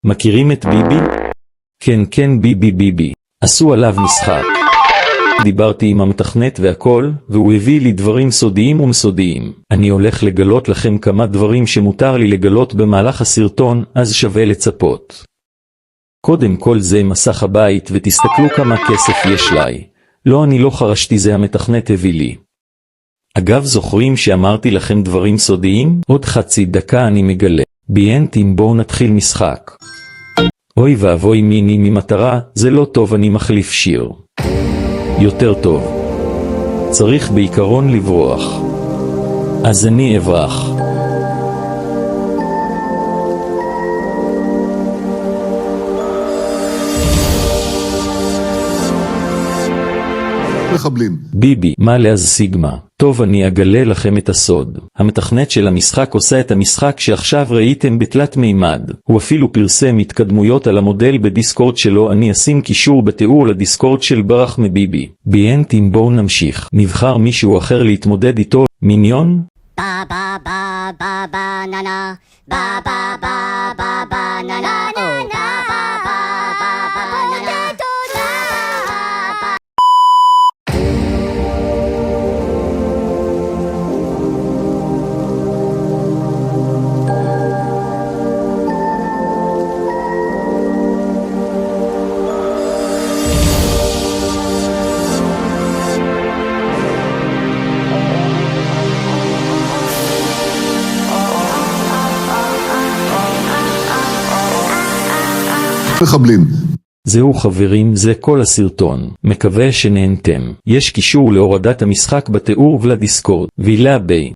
מכירים את ביבי? כן, ביבי. עשו עליו משחק. דיברתי עם המתכנת והכל, והוא הביא לי דברים סודיים ומסודיים. אני הולך לגלות לכם כמה דברים שמותר לי לגלות במהלך הסרטון, אז שווה לצפות. קודם כל זה מסך הבית ותסתכלו כמה כסף יש לי. לא, אני לא חרשתי, זה המתכנת הביא לי. אגב, זוכרים שאמרתי לכם דברים סודיים? עוד חצי דקה אני מגלה. ביינטים, בואו נתחיל משחק. אוי ואבוי, מיני ממטרה, זה לא טוב, אני מחליף שיר. יותר טוב. צריך בעיקרון לברוח. אז אני אברח. מחבלים. ביבי, מה לאז סיגמה? טוב, אני אגלה לכם את הסוד. המתכנת של המשחק עושה את המשחק שעכשיו ראיתם בתלת מימד. הוא אפילו פרסם התקדמויות על המודל בדיסקורד שלו. אני אשים קישור בתיאור לדיסקורד של ברח מביבי. ביינטים, בואו נמשיך. נבחר מישהו אחר להתמודד איתו. מיניון? Banana, banana, oh, banana. מחבלים. זהו חברים, זה כל הסרטון. מקווה שנהנתם. יש קישור להורדת המשחק בתיאור ולדיסקורד. וילה ביי.